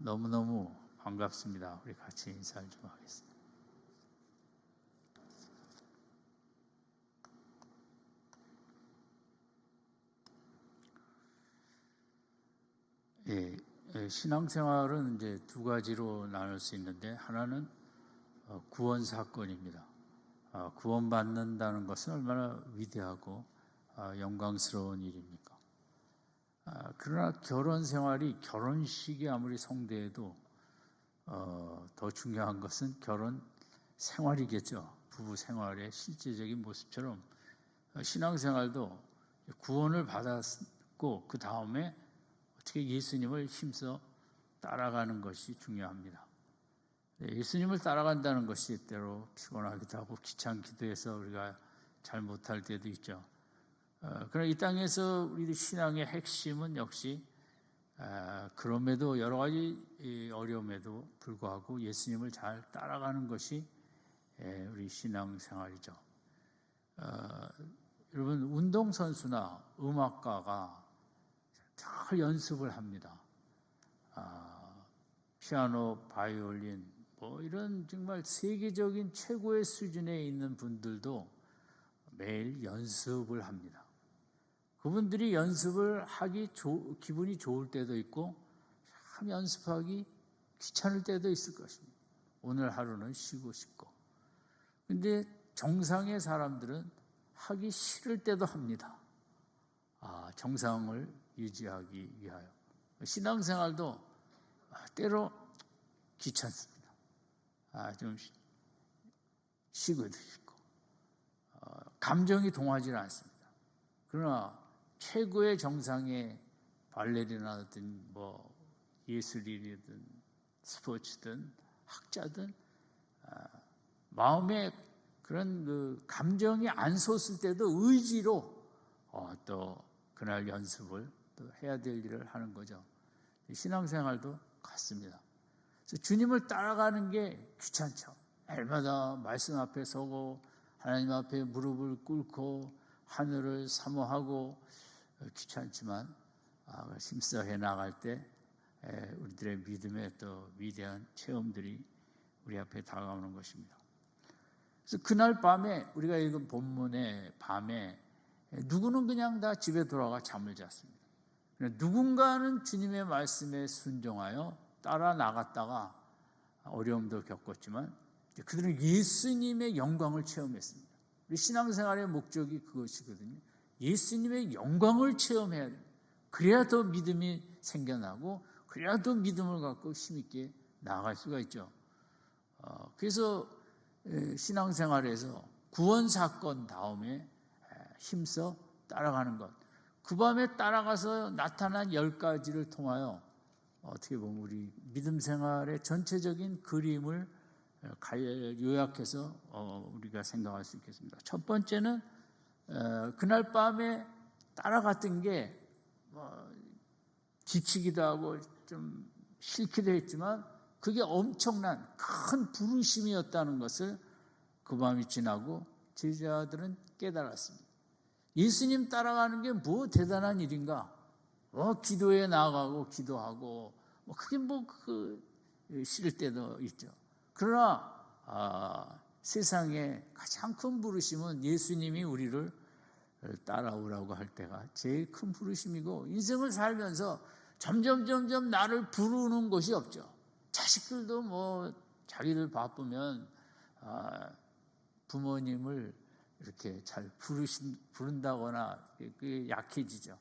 너무너무 반갑습니다. 우리 같이 인사를 좀 하겠습니다. 신앙생활은 이제 두 가지로 나눌 수 있는데, 하나는 구원 사건입니다. 구원받는다는 것은 얼마나 위대하고 영광스러운 일입니까? 그러나 결혼 생활이, 결혼식이 아무리 성대해도 더 중요한 것은 결혼 생활이겠죠. 부부 생활의 실제적인 모습처럼 신앙생활도 구원을 받았고 그 다음에 어떻게 예수님을 힘써 따라가는 것이 중요합니다. 예수님을 따라간다는 것이 때로 피곤하기도 하고 귀찮기도 해서 우리가 잘 못할 때도 있죠. 그러나 이 땅에서 우리 신앙의 핵심은 역시 그럼에도 여러 가지 어려움에도 불구하고 예수님을 잘 따라가는 것이 우리 신앙생활이죠. 여러분, 운동선수나 음악가가 잘 연습을 합니다. 피아노, 바이올린, 이런 정말 세계적인 최고의 수준에 있는 분들도 매일 연습을 합니다. 그분들이 연습을 하기 기분이 좋을 때도 있고 참 연습하기 귀찮을 때도 있을 것입니다. 오늘 하루는 쉬고 싶고. 근데 정상의 사람들은 하기 싫을 때도 합니다. 정상을 유지하기 위하여. 신앙생활도 때로 귀찮습니다. 좀 쉬고도 싶고. 감정이 동하지 않습니다. 그러나 최고의 정상의 발레리나든 예술인이든 스포츠든 학자든 마음에 그런 그 감정이 안 솟을 때도 의지로 또 그날 연습을 또 해야 될 일을 하는 거죠. 신앙생활도 같습니다. 그래서 주님을 따라가는 게 귀찮죠. 날마다 말씀 앞에 서고 하나님 앞에 무릎을 꿇고 하늘을 사모하고 귀찮지만 힘써 해나갈 때 우리들의 믿음의 또 위대한 체험들이 우리 앞에 다가오는 것입니다. 그래서 그날 밤에 우리가 읽은 본문의 밤에 누구는 그냥 다 집에 돌아가 잠을 잤습니다. 누군가는 주님의 말씀에 순종하여 따라 나갔다가 어려움도 겪었지만 그들은 예수님의 영광을 체험했습니다. 우리 신앙생활의 목적이 그것이거든요. 예수님의 영광을 체험해야 됩니다. 그래야 더 믿음이 생겨나고 그래야 더 믿음을 갖고 힘있게 나아갈 수가 있죠. 그래서 신앙생활에서 구원 사건 다음에 힘써 따라가는 것, 그 밤에 따라가서 나타난 10가지를 통하여 어떻게 보면 우리 믿음 생활의 전체적인 그림을 요약해서 우리가 생각할 수 있겠습니다. 첫 번째는 그날 밤에 따라갔던 게 지치기도 하고 좀 싫기도 했지만 그게 엄청난 큰 부르심이었다는 것을 그 밤이 지나고 제자들은 깨달았습니다. 예수님 따라가는 게 뭐 대단한 일인가? 기도에 나아가고 기도하고 그게 싫을 때도 있죠. 그러나 세상에 가장 큰 부르심은 예수님이 우리를 따라오라고 할 때가 제일 큰 부르심이고, 인생을 살면서 점점 나를 부르는 것이 없죠. 자식들도 자기들 바쁘면 부모님을 이렇게 잘 부른다거나 그게 약해지죠.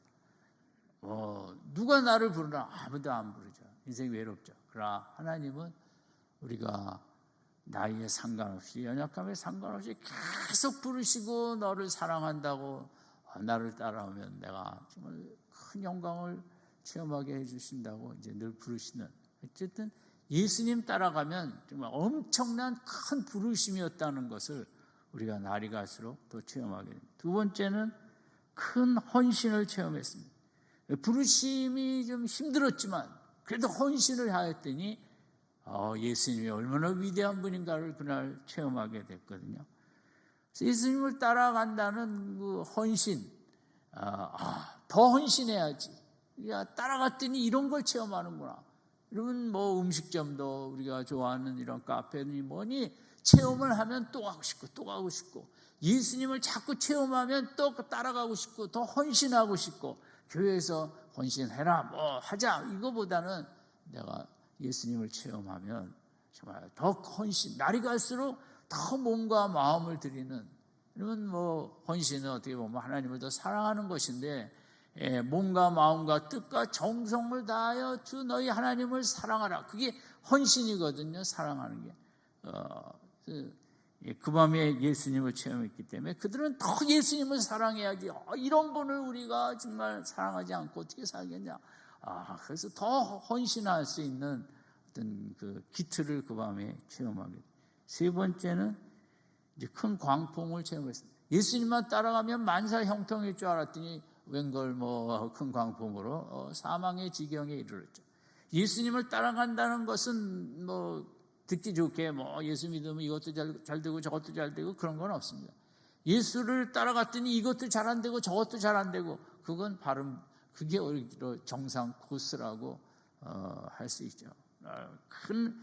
누가 나를 부르나? 아무도 안 부르죠. 인생이 외롭죠. 그러나 하나님은 우리가 나이에 상관없이, 연약함에 상관없이 계속 부르시고 너를 사랑한다고, 나를 따라오면 내가 정말 큰 영광을 체험하게 해주신다고 이제 늘 부르시는, 어쨌든 예수님 따라가면 정말 엄청난 큰 부르심이었다는 것을 우리가 날이 갈수록 더 체험하게 됩니다. 두 번째는 큰 헌신을 체험했습니다. 부르심이 좀 힘들었지만 그래도 헌신을 하였더니 예수님이 얼마나 위대한 분인가를 그날 체험하게 됐거든요. 그래서 예수님을 따라간다는 그 헌신, 더 헌신해야지. 야, 따라갔더니 이런 걸 체험하는구나. 여러분 뭐 음식점도 우리가 좋아하는 이런 카페니 뭐니 체험을 하면 또 가고 싶고 또 가고 싶고 예수님을 자꾸 체험하면 또 따라가고 싶고 더 헌신하고 싶고 교회에서 헌신해라 뭐 하자 이거보다는 내가 예수님을 체험하면 정말 더 헌신 날이 갈수록 더 몸과 마음을 드리는 여러분 뭐 헌신은 어떻게 보면 하나님을 더 사랑하는 것인데 몸과 마음과 뜻과 정성을 다하여 주 너희 하나님을 사랑하라. 그게 헌신이거든요. 사랑하는 게. 그 밤에 예수님을 체험했기 때문에 그들은 더 예수님을 사랑해야지. 이런 분을 우리가 정말 사랑하지 않고 어떻게 살겠냐. 그래서 더 헌신할 수 있는 어떤 그 기틀을 그 밤에 체험하게 됩니다. 세 번째는 이제 큰 광풍을 체험했습니다. 예수님만 따라가면 만사 형통일 줄 알았더니 웬걸 뭐 큰 광풍으로 사망의 지경에 이르렀죠. 예수님을 따라간다는 것은 뭐 듣기 좋게 뭐 예수 믿으면 이것도 잘 되고 저것도 잘 되고 그런 건 없습니다. 예수를 따라갔더니 이것도 잘 안 되고 저것도 잘 안 되고 그건 바로 그게 오히려 정상 코스라고 할 수 있죠. 큰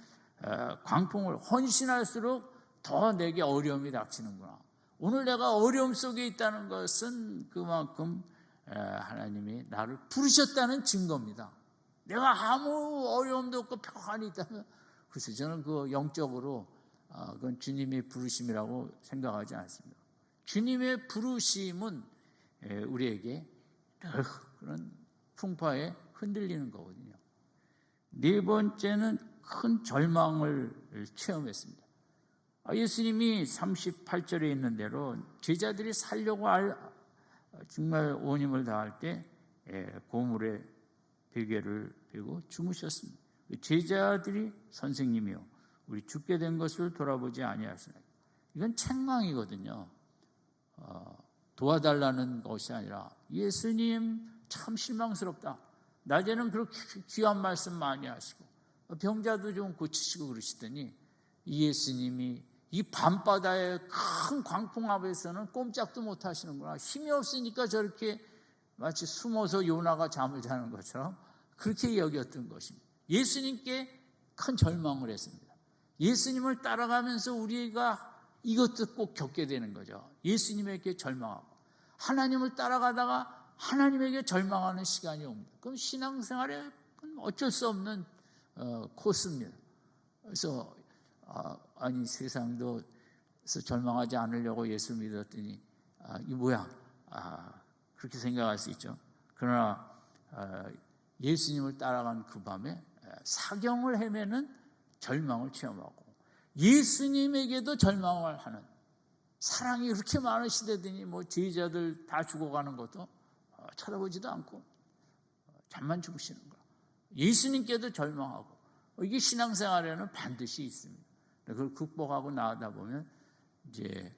광풍을 헌신할수록 더 내게 어려움이 닥치는구나. 오늘 내가 어려움 속에 있다는 것은 그만큼 하나님이 나를 부르셨다는 증거입니다. 내가 아무 어려움도 없고 평안이 있다면 그래서 저는 그 영적으로 그건 주님의 부르심이라고 생각하지 않습니다. 주님의 부르심은 우리에게 그런 풍파에 흔들리는 거거든요. 네 번째는 큰 절망을 체험했습니다. 예수님이 38절에 있는 대로 제자들이 살려고 정말 온 힘을 다할 때 고물에 베개를 베고 주무셨습니다. 제자들이 선생님이요 우리 죽게 된 것을 돌아보지 아니하시나요? 이건 책망이거든요. 도와달라는 것이 아니라 예수님 참 실망스럽다. 낮에는 그렇게 귀한 말씀 많이 하시고 병자도 좀 고치시고 그러시더니 이 예수님이 이 밤바다의 큰 광풍 앞에서는 꼼짝도 못 하시는구나. 힘이 없으니까 저렇게 마치 숨어서 요나가 잠을 자는 것처럼 그렇게 여겼던 것입니다. 예수님께 큰 절망을 했습니다. 예수님을 따라가면서 우리가 이것도 꼭 겪게 되는 거죠. 예수님에게 절망하고 하나님을 따라가다가 하나님에게 절망하는 시간이 옵니다. 그럼 신앙생활에 어쩔 수 없는 코스입니다. 그래서 아니 세상도 절망하지 않으려고 예수 믿었더니 이 뭐야 그렇게 생각할 수 있죠. 그러나 예수님을 따라간 그 밤에 사경을 헤매는 절망을 체험하고 예수님에게도 절망을 하는 사랑이 그렇게 많으시다더니 뭐 제자들 다 죽어가는 것도 쳐다보지도 않고 잠만 주무시는 거야. 예수님께도 절망하고 이게 신앙생활에는 반드시 있습니다. 그걸 극복하고 나가다 보면 이제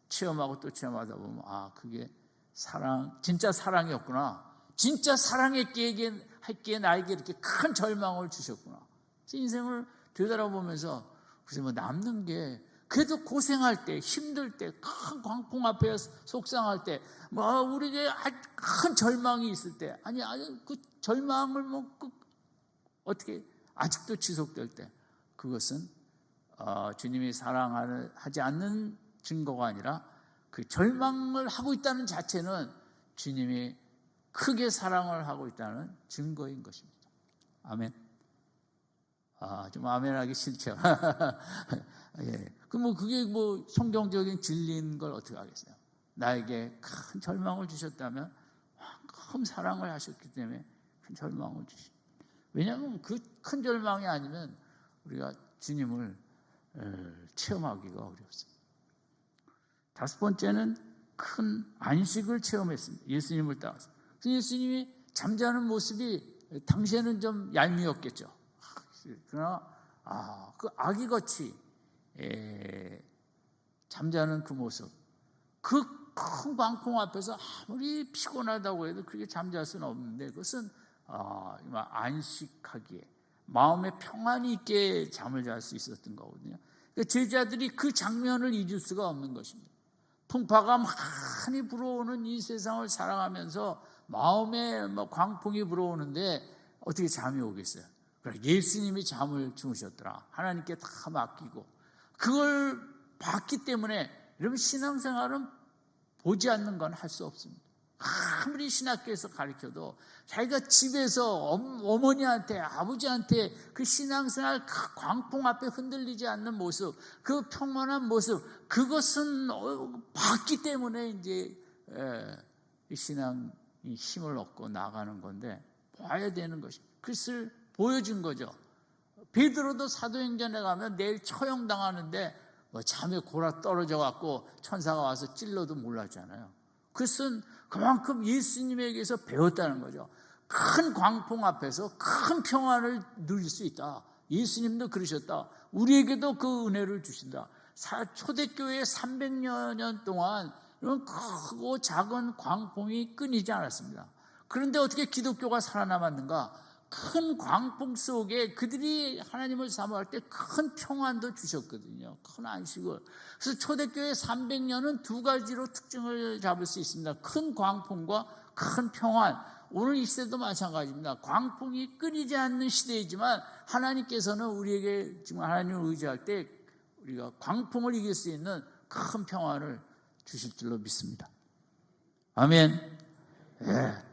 체험하고 또 체험하다 보면 그게 사랑 진짜 사랑이었구나. 진짜 사랑했기에 나에게 이렇게 큰 절망을 주셨구나. 인생을 되돌아보면서 그래서 뭐 남는 게 그래도 고생할 때 힘들 때 큰 광풍 앞에 속상할 때 뭐 우리에게 큰 절망이 있을 때 아니 그 절망을 어떻게 아직도 지속될 때 그것은 주님이 사랑하지 않는 증거가 아니라 그 절망을 하고 있다는 자체는 주님이 크게 사랑을 하고 있다는 증거인 것입니다. 아멘. 좀 아멘하기 싫죠. 예. 그럼 그게 성경적인 진리인 걸 어떻게 하겠어요? 나에게 큰 절망을 주셨다면 큰 사랑을 하셨기 때문에 큰 절망을 주십니다. 왜냐하면 그 큰 절망이 아니면 우리가 주님을 체험하기가 어렵습니다. 다섯 번째는 큰 안식을 체험했습니다. 예수님을 따라서. 예수님이 잠자는 모습이 당시에는 좀 얄미웠겠죠. 그러나 그 아기같이 잠자는 그 모습, 그 큰 광풍 앞에서 아무리 피곤하다고 해도 그렇게 잠잘 수는 없는데 그것은 안식하기에 마음에 평안이 있게 잠을 잘 수 있었던 거거든요. 그러니까 제자들이 그 장면을 잊을 수가 없는 것입니다. 풍파가 많이 불어오는 이 세상을 살아가면서 마음에 광풍이 불어오는데 어떻게 잠이 오겠어요? 예수님이 잠을 주무셨더라. 하나님께 다 맡기고 그걸 봤기 때문에 여러분 신앙생활은 보지 않는 건 할 수 없습니다. 아무리 신학교에서 가르쳐도 자기가 집에서 어머니한테 아버지한테 그 신앙생활 그 광풍 앞에 흔들리지 않는 모습, 그 평안한 모습, 그것은 봤기 때문에 이제 신앙이 힘을 얻고 나가는 건데 봐야 되는 것이 그것을 보여준 거죠. 베드로도 사도행전에 가면 내일 처형당하는데 잠에 골아 떨어져 갖고 천사가 와서 찔러도 몰랐잖아요. 그것은 그만큼 예수님에게서 배웠다는 거죠. 큰 광풍 앞에서 큰 평안을 누릴 수 있다. 예수님도 그러셨다. 우리에게도 그 은혜를 주신다. 초대교회 300여 년 동안 이런 크고 작은 광풍이 끊이지 않았습니다. 그런데 어떻게 기독교가 살아남았는가? 큰 광풍 속에 그들이 하나님을 사모할 때 큰 평안도 주셨거든요. 큰 안식을. 그래서 초대교회 300년은 두 가지로 특징을 잡을 수 있습니다. 큰 광풍과 큰 평안. 오늘 이 시대도 마찬가지입니다. 광풍이 끊이지 않는 시대이지만 하나님께서는 우리에게 지금 하나님을 의지할 때 우리가 광풍을 이길 수 있는 큰 평안을 주실 줄로 믿습니다. 아멘. 예.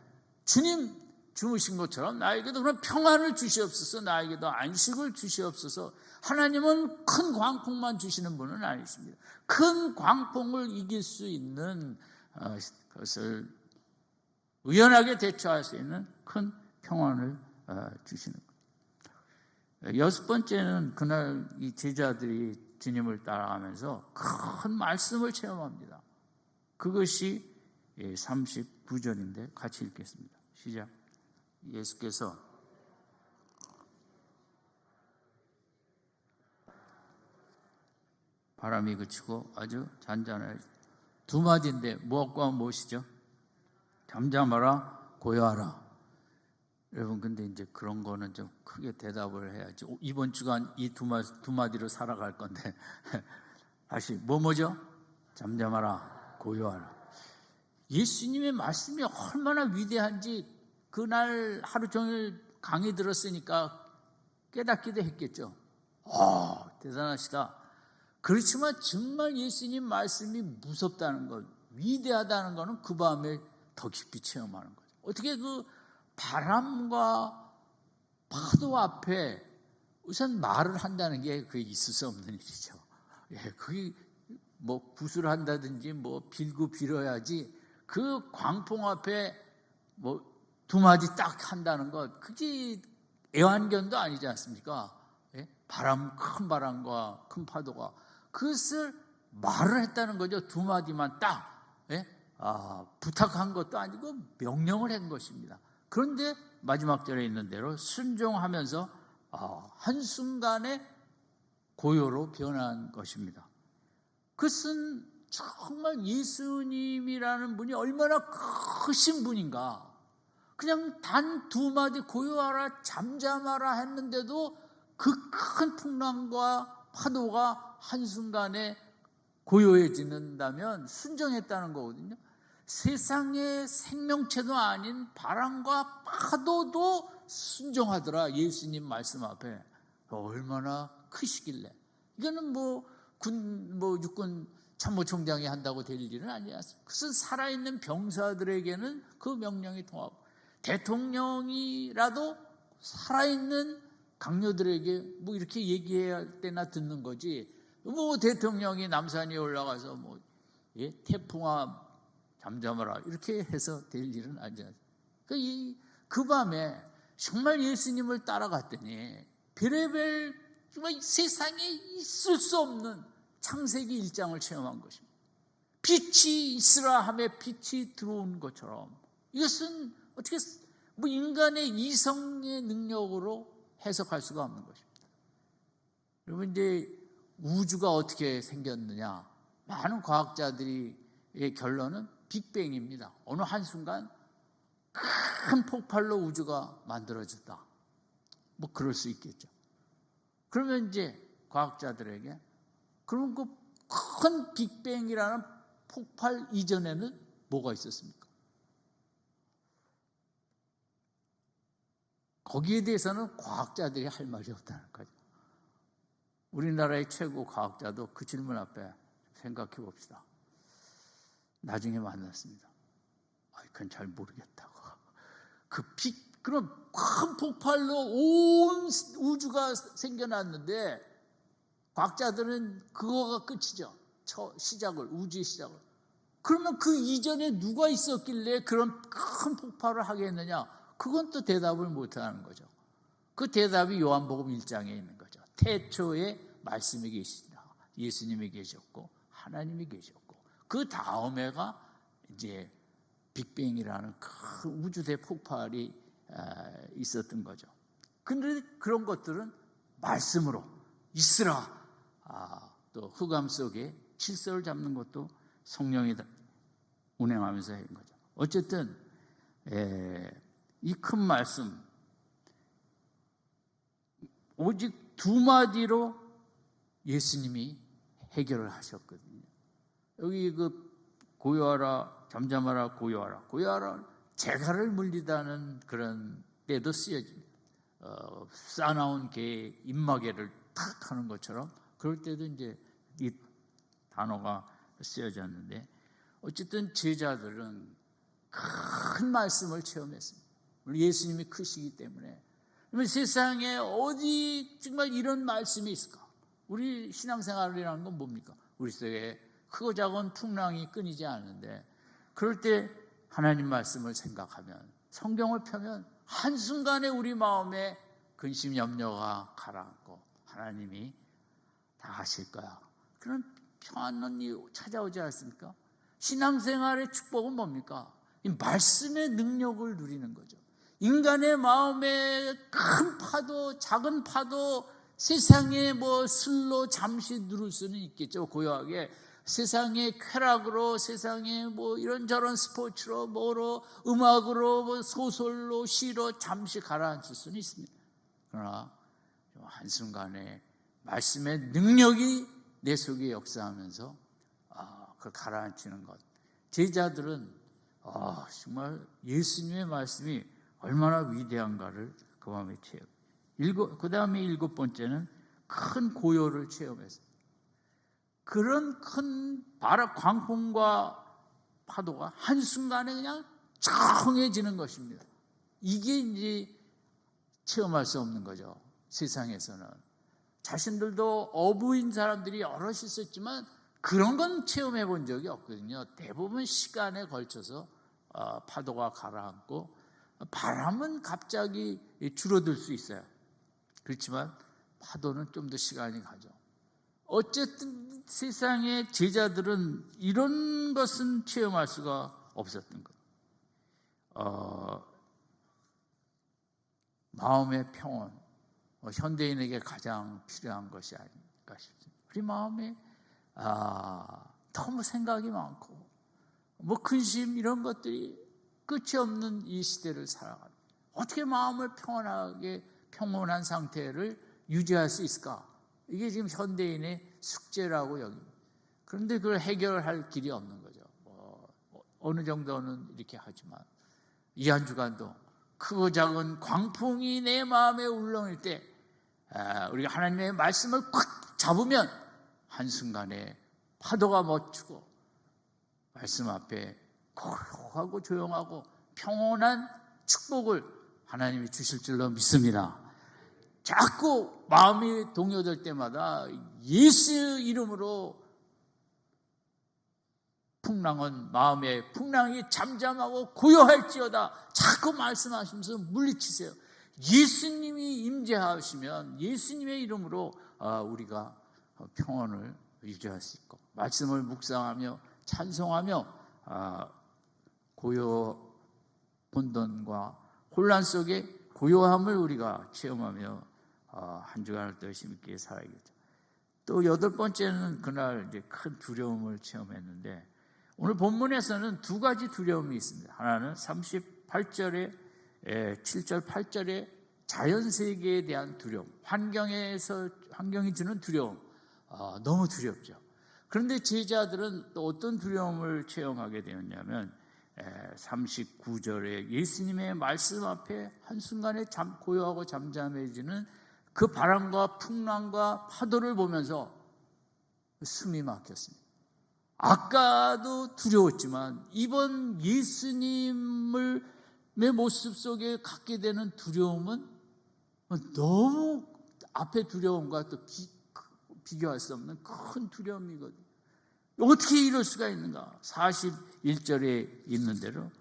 주님 주무신 것처럼 나에게도 그런 평안을 주시옵소서. 나에게도 안식을 주시옵소서. 하나님은 큰 광풍만 주시는 분은 아니십니다. 큰 광풍을 이길 수 있는 것을 의연하게 대처할 수 있는 큰 평안을 주시는 거예요. 여섯 번째는 그날 이 제자들이 주님을 따라가면서 큰 말씀을 체험합니다. 그것이 39절인데 같이 읽겠습니다. 시작. 예수께서 바람이 그치고 아주 잔잔해. 두 마디인데 무엇과 무엇이죠? 잠잠하라, 고요하라. 여러분 근데 이제 그런 거는 좀 크게 대답을 해야지. 이번 주간 이 두 마디로 살아갈 건데 다시 뭐죠? 잠잠하라, 고요하라. 예수님의 말씀이 얼마나 위대한지 그날 하루 종일 강의 들었으니까 깨닫기도 했겠죠. 대단하시다. 그렇지만 정말 예수님 말씀이 무섭다는 것, 위대하다는 것은 그 밤에 더 깊이 체험하는 거죠. 어떻게 그 바람과 파도 앞에 우선 말을 한다는 게 그게 있을 수 없는 일이죠. 그게 뭐 굿을 한다든지 뭐 빌고 빌어야지 그 광풍 앞에 뭐 두 마디 딱 한다는 것, 그게 애완견도 아니지 않습니까? 큰 바람과 큰 파도가 그것을 말을 했다는 거죠. 두 마디만 딱 부탁한 것도 아니고 명령을 한 것입니다. 그런데 마지막 절에 있는 대로 순종하면서 한순간에 고요로 변한 것입니다. 그것은 정말 예수님이라는 분이 얼마나 크신 분인가. 그냥 단 두 마디 고요하라, 잠잠하라 했는데도 그 큰 풍랑과 파도가 한순간에 고요해지는다면 순종했다는 거거든요. 세상의 생명체도 아닌 바람과 파도도 순종하더라. 예수님 말씀 앞에. 얼마나 크시길래. 이거는 육군 참모총장이 한다고 될 일은 아니었습니다. 그것은 살아있는 병사들에게는 그 명령이 통하고 대통령이라도 살아있는 강요들에게 이렇게 얘기해야 때나 듣는 거지. 대통령이 남산 위에 올라가서 태풍아 잠잠하라 이렇게 해서 될 일은 아니지. 그 밤에 정말 예수님을 따라갔더니 별의별 정말 세상에 있을 수 없는 창세기 1장을 체험한 것입니다. 빛이 있으라 하며 빛이 들어온 것처럼 이것은 어떻게 인간의 이성의 능력으로 해석할 수가 없는 것입니다. 여러분 이제 우주가 어떻게 생겼느냐? 많은 과학자들의 결론은 빅뱅입니다. 어느 한순간 큰 폭발로 우주가 만들어졌다. 그럴 수 있겠죠. 그러면 이제 과학자들에게 그럼 그 큰 빅뱅이라는 폭발 이전에는 뭐가 있었습니까? 거기에 대해서는 과학자들이 할 말이 없다는 거죠. 우리나라의 최고 과학자도 그 질문 앞에 생각해 봅시다. 나중에 만났습니다. 그건 잘 모르겠다고. 그런 큰 폭발로 온 우주가 생겨났는데 과학자들은 그거가 끝이죠. 우주의 시작을. 그러면 그 이전에 누가 있었길래 그런 큰 폭발을 하게 했느냐? 그건 또 대답을 못하는 거죠. 그 대답이 요한복음 1장에 있는 거죠. 태초에 말씀이 계시니라. 예수님이 계셨고 하나님이 계셨고 그 다음에가 이제 빅뱅이라는 큰 우주 대폭발이 있었던 거죠. 그런데 그런 것들은 말씀으로 있으라. 또 흑암 속에 질서를 잡는 것도 성령이 운행하면서 한 거죠. 어쨌든 이 큰 말씀 오직 두 마디로 예수님이 해결을 하셨거든요. 여기 고요하라, 잠잠하라, 고요하라 재갈을 물리다는 그런 때도 쓰여집니다. 싸나운 개의 입마개를 탁 하는 것처럼 그럴 때도 이제 이 단어가 쓰여졌는데 어쨌든 제자들은 큰 말씀을 체험했습니다. 예수님이 크시기 때문에. 세상에 어디 정말 이런 말씀이 있을까? 우리 신앙생활이라는 건 뭡니까? 우리 속에 크고 작은 풍랑이 끊이지 않는데 그럴 때 하나님 말씀을 생각하면 성경을 펴면 한순간에 우리 마음에 근심 염려가 가라앉고 하나님이 다 하실 거야. 그런 평안이 찾아오지 않습니까? 신앙생활의 축복은 뭡니까? 이 말씀의 능력을 누리는 거죠. 인간의 마음에 큰 파도, 작은 파도, 세상의 슬로 잠시 누를 수는 있겠죠. 고요하게. 세상의 쾌락으로, 세상의 이런저런 스포츠로, 음악으로, 소설로, 시로 잠시 가라앉힐 수는 있습니다. 그러나 한순간에 말씀의 능력이 내 속에 역사하면서 그걸 가라앉히는 것. 제자들은 정말 예수님의 말씀이 얼마나 위대한가를 그 마음에 체험. 그 다음에 7번째는 큰 고요를 체험했어요. 그런 큰 광풍과 파도가 한순간에 그냥 정해지는 것입니다. 이게 이제 체험할 수 없는 거죠. 세상에서는. 자신들도 어부인 사람들이 여럿이 있었지만 그런 건 체험해 본 적이 없거든요. 대부분 시간에 걸쳐서 파도가 가라앉고 바람은 갑자기 줄어들 수 있어요. 그렇지만 파도는 좀 더 시간이 가죠. 어쨌든 세상의 제자들은 이런 것은 체험할 수가 없었던 것. 마음의 평온, 현대인에게 가장 필요한 것이 아닐까 싶습니다. 우리 마음에 너무 생각이 많고 근심 이런 것들이 끝이 없는 이 시대를 살아갑니다. 어떻게 마음을 평온한 상태를 유지할 수 있을까? 이게 지금 현대인의 숙제라고 여깁니다. 그런데 그걸 해결할 길이 없는 거죠. 어느 정도는 이렇게 하지만 이 한 주간도 크고 작은 광풍이 내 마음에 울렁일 때 우리가 하나님의 말씀을 꽉 잡으면 한순간에 파도가 멈추고 말씀 앞에 고요하고 조용하고 평온한 축복을 하나님이 주실 줄로 믿습니다. 자꾸 마음이 동요될 때마다 예수 이름으로 마음의 풍랑이 잠잠하고 고요할지어다 자꾸 말씀하시면서 물리치세요. 예수님이 임재하시면 예수님의 이름으로 우리가 평온을 유지할 수 있고 말씀을 묵상하며 찬송하며 혼돈과 혼란 속에 고요함을 우리가 체험하며 한 주간을 더 힘있게 살아야겠죠. 또 8번째는 그날 이제 큰 두려움을 체험했는데 오늘 본문에서는 두 가지 두려움이 있습니다. 하나는 38절에 7절 8절에 자연세계에 대한 두려움, 환경이 주는 두려움, 너무 두렵죠. 그런데 제자들은 또 어떤 두려움을 체험하게 되었냐면 39절에 예수님의 말씀 앞에 한순간에 고요하고 잠잠해지는 그 바람과 풍랑과 파도를 보면서 숨이 막혔습니다. 아까도 두려웠지만 이번 예수님의 모습 속에 갖게 되는 두려움은 너무 앞에 두려움과 또 비교할 수 없는 큰 두려움이거든요. 어떻게 이럴 수가 있는가? 41절에 있는 대로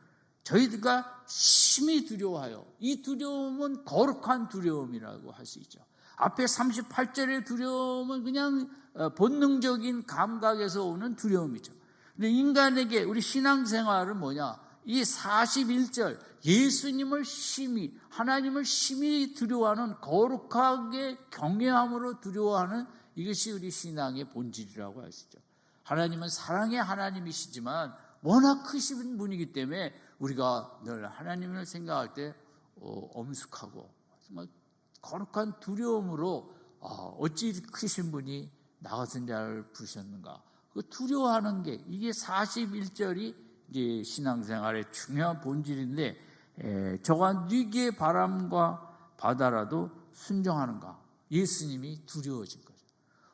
저희가 심히 두려워하여, 이 두려움은 거룩한 두려움이라고 할 수 있죠. 앞에 38절의 두려움은 그냥 본능적인 감각에서 오는 두려움이죠. 근데 인간에게 우리 신앙생활은 뭐냐? 이 41절 예수님을 심히, 하나님을 심히 두려워하는, 거룩하게 경외함으로 두려워하는, 이것이 우리 신앙의 본질이라고 할 수 있죠. 하나님은 사랑의 하나님이시지만 워낙 크신 분이기 때문에 우리가 늘 하나님을 생각할 때 엄숙하고 정말 거룩한 두려움으로 어찌 크신 분이 나 같은 자를 부르셨는가, 그 두려워하는 게, 이게 41절이 이제 신앙생활의 중요한 본질인데, 저가 위기의 바람과 바다라도 순종하는가, 예수님이 두려워진 거죠.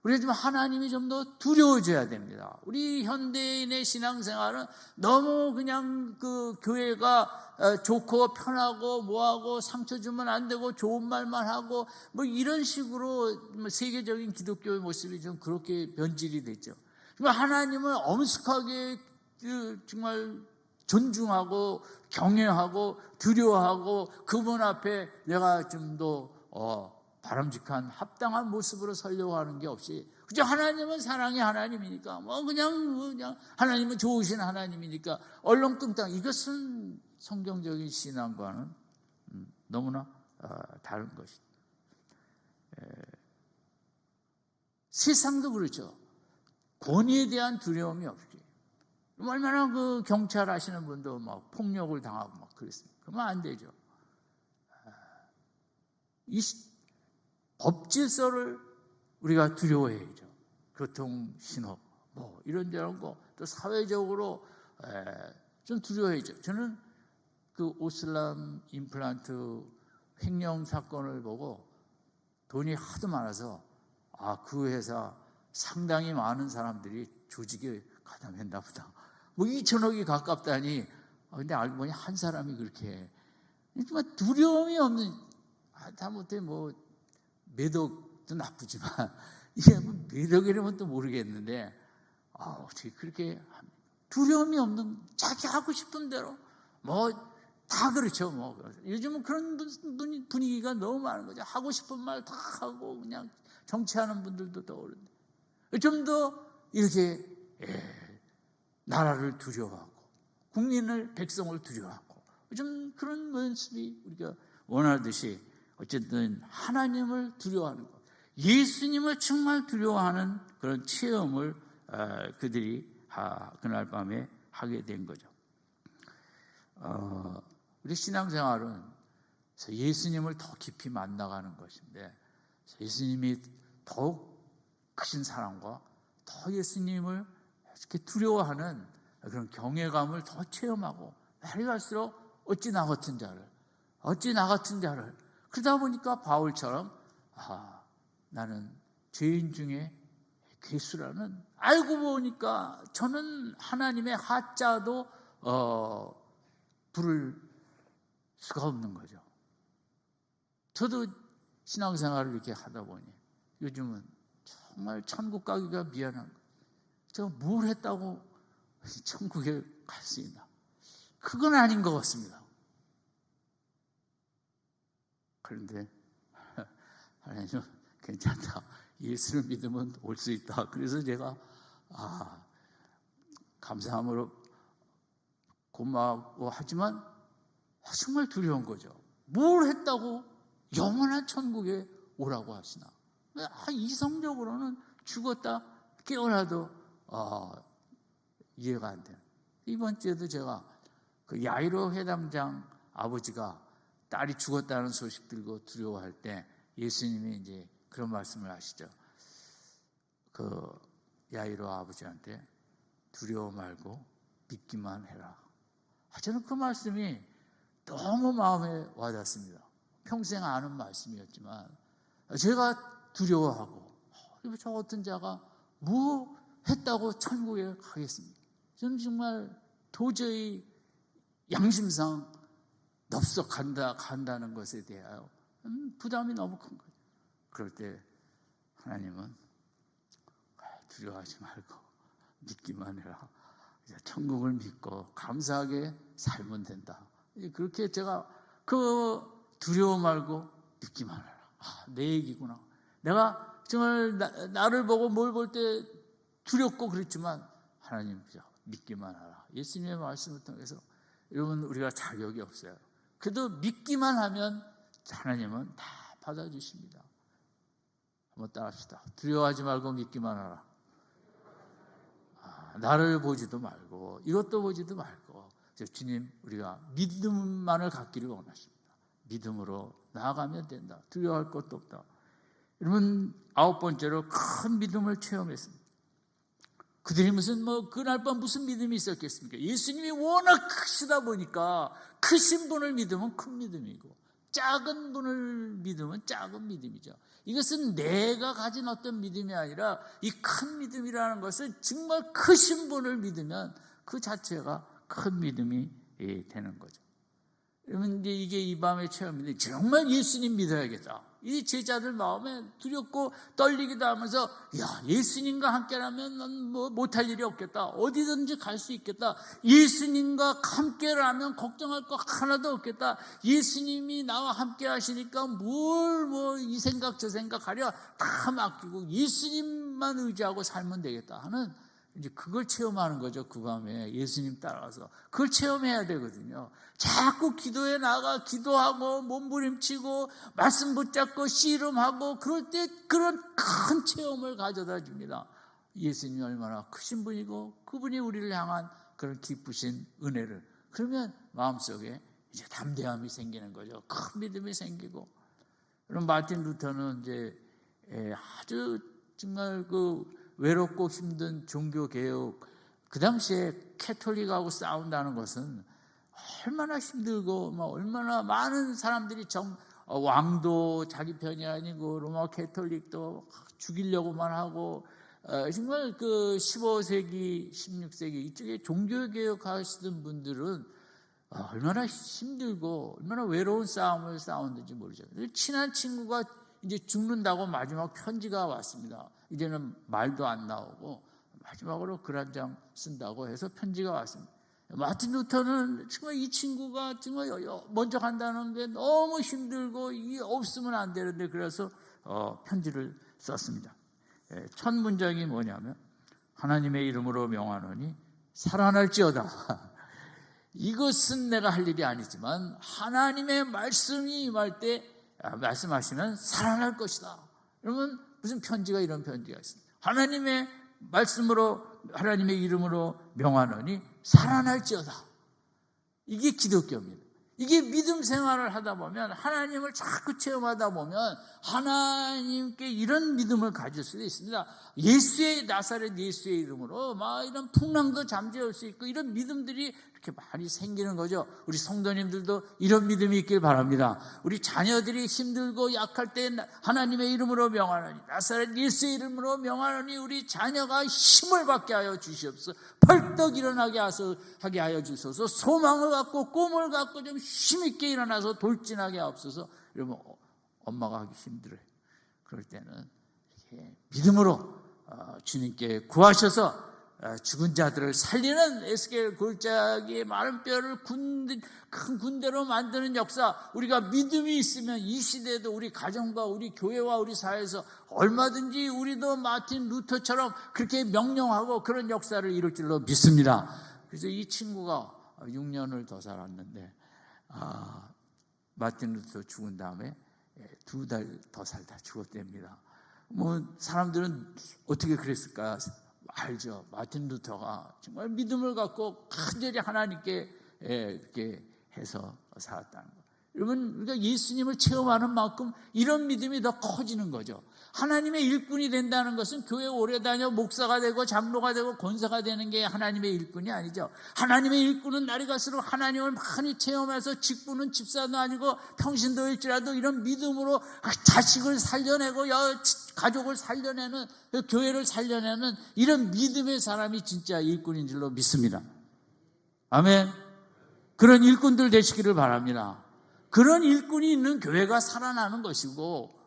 우리가 좀 하나님이 좀 더 두려워져야 됩니다. 우리 현대인의 신앙생활은 너무 그냥 그 교회가 좋고 편하고 뭐하고 상처 주면 안 되고 좋은 말만 하고 뭐 이런 식으로 세계적인 기독교의 모습이 좀 그렇게 변질이 됐죠. 하나님을 엄숙하게 정말 존중하고 경외하고 두려워하고 그분 앞에 내가 좀 더 바람직한 합당한 모습으로 서려고 하는 게 없이, 그저 하나님은 사랑의 하나님이니까 그냥 하나님은 좋으신 하나님이니까 얼렁뚱땅, 이것은 성경적인 신앙과는 너무나 다른 것이죠. 세상도 그렇죠. 권위에 대한 두려움이 없지. 얼마나 그 경찰 하시는 분도 막 폭력을 당하고 막 그랬습니다. 그러면 안 되죠. 이 법 질서를 우리가 두려워해야죠. 교통신호 뭐 이런저런 거, 또 사회적으로 좀 두려워해야죠. 저는 그 오슬람 임플란트 횡령 사건을 보고 돈이 하도 많아서 그 회사 상당히 많은 사람들이 조직에 가담했나 보다. 뭐 2천억이 가깝다니. 근데 알고 보니 한 사람이 그렇게 해. 정말 두려움이 없는, 다못해 뭐 매덕도 나쁘지만 이게 뭐 매덕이라면 또 모르겠는데 어떻게 그렇게 두려움이 없는, 자기 하고 싶은 대로 뭐 다 그렇죠. 뭐 요즘은 그런 분위기가 너무 많은 거죠. 하고 싶은 말 다 하고 그냥 정치하는 분들도 떠오르는데, 좀 더 이렇게 나라를 두려워하고 국민을, 백성을 두려워하고 좀 그런 모습이 우리가 원하듯이, 어쨌든 하나님을 두려워하는 것, 예수님을 정말 두려워하는 그런 체험을 그들이 그날 밤에 하게 된 거죠. 우리 신앙생활은 예수님을 더 깊이 만나가는 것인데, 예수님이 더욱 크신 사랑과 더 예수님을 이렇게 두려워하는 그런 경외감을 더 체험하고, 날이 갈수록 어찌 나 같은 자를 그러다 보니까 바울처럼 나는 죄인 중에 괴수라는, 알고 보니까 저는 하나님의 하자도 부를 수가 없는 거죠. 저도 신앙생활을 이렇게 하다 보니 요즘은 정말 천국 가기가 미안한 거예요. 제가 뭘 했다고 천국에 갈 수 있나? 그건 아닌 것 같습니다. 그런데 하나님은 괜찮다. 예수를 믿으면 올 수 있다. 그래서 제가 감사함으로 고마워하지만 정말 두려운 거죠. 뭘 했다고 영원한 천국에 오라고 하시나? 이성적으로는 죽었다 깨어나도 이해가 안 돼요. 이번 주에도 제가 그 야이로 회당장 아버지가 딸이 죽었다는 소식 들고 두려워할 때 예수님이 이제 그런 말씀을 하시죠. 그 야이로 아버지한테 두려워 말고 믿기만 해라. 저는 그 말씀이 너무 마음에 와닿습니다. 평생 아는 말씀이었지만 제가 두려워하고 저 어떤 자가 뭐 했다고 천국에 가겠습니까? 저는 정말 도저히 양심상 넙석 간다는 것에 대하여 부담이 너무 큰 거예요. 그럴 때 하나님은 두려워하지 말고 믿기만 해라. 천국을 믿고 감사하게 살면 된다. 그렇게 제가 그 두려워 말고 믿기만 해라. 내 얘기구나. 내가 정말 나를 보고 뭘 볼 때 두렵고 그랬지만 하나님 믿기만 하라. 예수님의 말씀을 통해서 여러분 우리가 자격이 없어요. 그래도 믿기만 하면 하나님은 다 받아주십니다. 한번 따라합시다. 두려워하지 말고 믿기만 하라. 나를 보지도 말고 이것도 보지도 말고 주님 우리가 믿음만을 갖기를 원하십니다. 믿음으로 나아가면 된다. 두려워할 것도 없다. 여러분 9번째로 큰 믿음을 체험했습니다. 그들이 그날 밤 무슨 믿음이 있었겠습니까? 예수님이 워낙 크시다 보니까 크신 분을 믿으면 큰 믿음이고 작은 분을 믿으면 작은 믿음이죠. 이것은 내가 가진 어떤 믿음이 아니라 이 큰 믿음이라는 것은 정말 크신 분을 믿으면 그 자체가 큰 믿음이 되는 거죠. 여러분 이게 이 밤의 체험인데 정말 예수님 믿어야겠다. 이 제자들 마음에 두렵고 떨리기도 하면서 예수님과 함께라면 난 못할 일이 없겠다. 어디든지 갈 수 있겠다. 예수님과 함께라면 걱정할 거 하나도 없겠다. 예수님이 나와 함께 하시니까 이 생각 저 생각 하려 다 맡기고 예수님만 의지하고 살면 되겠다 하는 이제 그걸 체험하는 거죠. 그 밤에 예수님 따라가서 그걸 체험해야 되거든요. 자꾸 기도에 나가 기도하고 몸부림치고 말씀 붙잡고 씨름하고 그럴 때 그런 큰 체험을 가져다 줍니다. 예수님이 얼마나 크신 분이고 그분이 우리를 향한 그런 기쁘신 은혜를 그러면 마음속에 이제 담대함이 생기는 거죠. 큰 믿음이 생기고. 그럼 마틴 루터는 이제 아주 정말 외롭고 힘든 종교개혁, 그 당시에 캐톨릭하고 싸운다는 것은 얼마나 힘들고 얼마나 많은 사람들이 왕도 자기 편이 아니고 로마 캐톨릭도 죽이려고만 하고 정말 15세기, 16세기 이쪽에 종교개혁 하시던 분들은 얼마나 힘들고 얼마나 외로운 싸움을 싸웠는지 모르죠. 친한 친구가 이제 죽는다고 마지막 편지가 왔습니다. 이제는 말도 안 나오고 마지막으로 글 한 장 쓴다고 해서 편지가 왔습니다. 마틴 루터는 정말 이 친구가 정말 먼저 간다는 게 너무 힘들고 이게 없으면 안 되는데 그래서 편지를 썼습니다. 첫 문장이 뭐냐면 하나님의 이름으로 명하노니 살아날지어다. 이것은 내가 할 일이 아니지만 하나님의 말씀이 임할 때 말씀하시면 살아날 것이다. 여러분 무슨 편지가 이런 편지가 있습니다. 하나님의 말씀으로 하나님의 이름으로 명하노니 살아날지어다. 이게 기독교입니다. 이게 믿음 생활을 하다 보면 하나님을 자꾸 체험하다 보면 하나님께 이런 믿음을 가질 수도 있습니다. 나사렛 예수의 이름으로 이런 풍랑도 잠재울 수 있고 이런 믿음들이 이렇게 많이 생기는 거죠. 우리 성도님들도 이런 믿음이 있길 바랍니다. 우리 자녀들이 힘들고 약할 때 하나님의 이름으로 명하노니 나사렛 예수의 이름으로 명하노니 우리 자녀가 힘을 받게 하여 주시옵소서. 벌떡 일어나게 하게 하여 주소서. 소망을 갖고 꿈을 갖고 좀 힘있게 일어나서 돌진하게 하옵소서. 여러분 엄마가 하기 힘들어요. 그럴 때는 이렇게 믿음으로 주님께 구하셔서 죽은 자들을 살리는 에스겔 골짜기의 마른 뼈를 큰 군대로 만드는 역사, 우리가 믿음이 있으면 이 시대에도 우리 가정과 우리 교회와 우리 사회에서 얼마든지 우리도 마틴 루터처럼 그렇게 명령하고 그런 역사를 이룰 줄로 믿습니다. 그래서 이 친구가 6년을 더 살았는데 마틴 루터 죽은 다음에 2달 더 살다 죽었답니다. 사람들은 어떻게 그랬을까? 알죠. 마틴 루터가 정말 믿음을 갖고 간절히 하나님께 이렇게 해서 살았다는 거. 여러분, 우리가 예수님을 체험하는 만큼 이런 믿음이 더 커지는 거죠. 하나님의 일꾼이 된다는 것은 교회 오래 다녀 목사가 되고 장로가 되고 권사가 되는 게 하나님의 일꾼이 아니죠. 하나님의 일꾼은 날이 갈수록 하나님을 많이 체험해서 직분은 집사도 아니고 평신도일지라도 이런 믿음으로 자식을 살려내고 가족을 살려내는, 교회를 살려내는 이런 믿음의 사람이 진짜 일꾼인 줄로 믿습니다. 아멘. 그런 일꾼들 되시기를 바랍니다. 그런 일꾼이 있는 교회가 살아나는 것이고,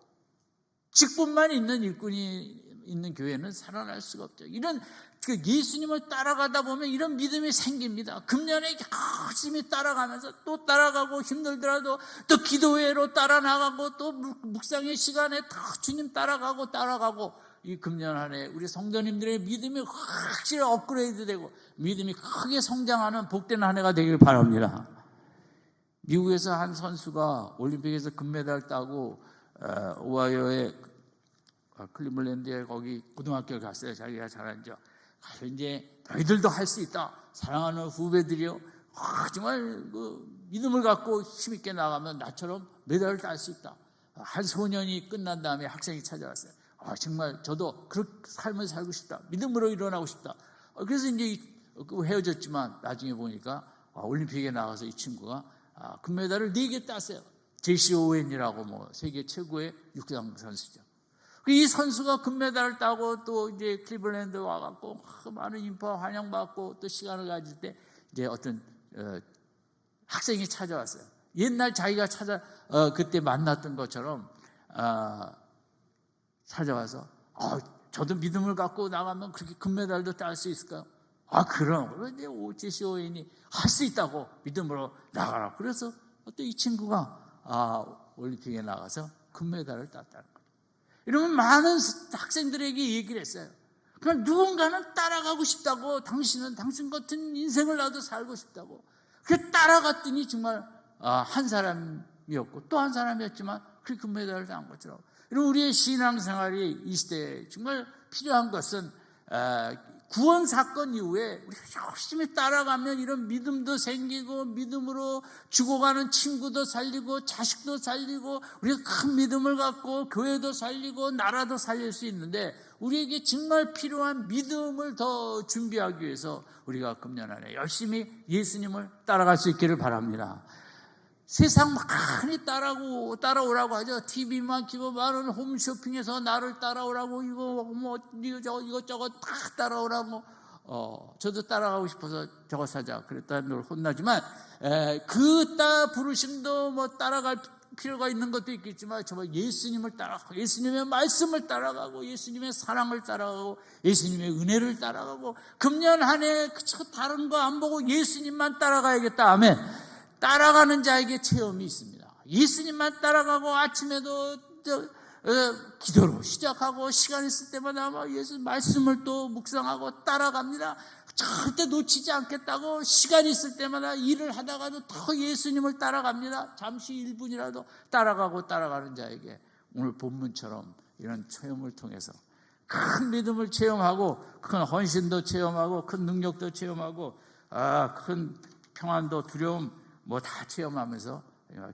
직분만 있는 일꾼이 있는 교회는 살아날 수가 없죠. 이런 예수님을 따라가다 보면 이런 믿음이 생깁니다. 금년에 열심히 따라가면서 또 따라가고, 힘들더라도 또 기도회로 따라 나가고, 또 묵상의 시간에 다 주님 따라가고 이 금년 안에 우리 성도님들의 믿음이 확실히 업그레이드되고 믿음이 크게 성장하는 복된 한 해가 되길 바랍니다. 미국에서 한 선수가 올림픽에서 금메달 따고 오하이오의 클리블랜드에 거기 고등학교를 갔어요. 자기가 잘하죠. 가서 이제 너희들도 할 수 있다. 사랑하는 후배들이요, 정말 믿음을 갖고 힘있게 나가면 나처럼 메달을 딸 수 있다. 한 소년이 끝난 다음에 학생이 찾아왔어요. 정말 저도 그렇게 삶을 살고 싶다. 믿음으로 일어나고 싶다. 그래서 이제 헤어졌지만 나중에 보니까 올림픽에 나가서 이 친구가 금메달을 4개 땄어요. 제시 오웬이라고 세계 최고의 육상 선수죠. 이 선수가 금메달을 따고 또 이제 클리블랜드 와갖고 많은 인파 환영받고 또 시간을 가질 때 이제 어떤 학생이 찾아왔어요. 옛날 자기가 그때 만났던 것처럼 찾아와서 저도 믿음을 갖고 나가면 그렇게 금메달도 딸 수 있을까요? 그럼. 그런데 제시 오웬이 할 수 있다고 믿음으로 나가라. 그래서 또 이 친구가 올림픽에 나가서 금메달을 땄다는 거예요. 이러면 많은 학생들에게 얘기를 했어요. 그냥 누군가는 따라가고 싶다고, 당신은 당신 같은 인생을 나도 살고 싶다고. 그래서 따라갔더니 정말 한 사람이었고 또 한 사람이었지만 그 금메달을 딴 것처럼. 이런 우리의 신앙생활이 이 시대에 정말 필요한 것은 구원 사건 이후에 우리가 열심히 따라가면 이런 믿음도 생기고, 믿음으로 죽어가는 친구도 살리고 자식도 살리고, 우리가 큰 믿음을 갖고 교회도 살리고 나라도 살릴 수 있는데, 우리에게 정말 필요한 믿음을 더 준비하기 위해서 우리가 금년 안에 열심히 예수님을 따라갈 수 있기를 바랍니다. 세상 많이 따라오라고 하죠. TV만 키고 많은 홈쇼핑에서 나를 따라오라고, 이것저것 다 따라오라고. 저도 따라가고 싶어서 저거 사자 그랬다는 걸 혼나지만, 그 부르심도 따라갈 필요가 있는 것도 있겠지만, 정말 예수님을 따라가고, 예수님의 말씀을 따라가고, 예수님의 사랑을 따라가고, 예수님의 은혜를 따라가고, 금년 한 해 다른 거 안 보고 예수님만 따라가야겠다. 아멘. 따라가는 자에게 체험이 있습니다. 예수님만 따라가고 아침에도 기도로 시작하고 시간 있을 때마다 예수 말씀을 또 묵상하고 따라갑니다. 절대 놓치지 않겠다고 시간 있을 때마다 일을 하다가도 더 예수님을 따라갑니다. 잠시 1분이라도 따라가는 자에게 오늘 본문처럼 이런 체험을 통해서 큰 믿음을 체험하고, 큰 헌신도 체험하고, 큰 능력도 체험하고, 큰 평안도, 두려움 다 체험하면서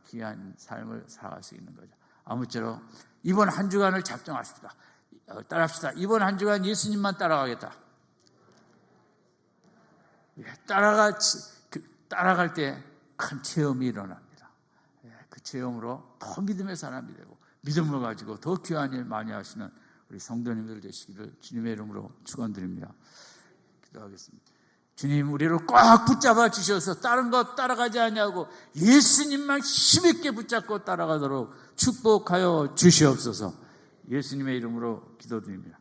귀한 삶을 살아갈 수 있는 거죠. 아무쪼록 이번 한 주간을 작정하십시다. 따라합시다. 이번 한 주간 예수님만 따라가겠다. 따라갈 때 큰 체험이 일어납니다. 그 체험으로 더 믿음의 사람이 되고, 믿음을 가지고 더 귀한 일 많이 하시는 우리 성도님들 되시기를 주님의 이름으로 축원드립니다. 기도하겠습니다. 주님, 우리를 꽉 붙잡아 주셔서 다른 것 따라가지 않냐고 예수님만 힘있게 붙잡고 따라가도록 축복하여 주시옵소서. 예수님의 이름으로 기도드립니다.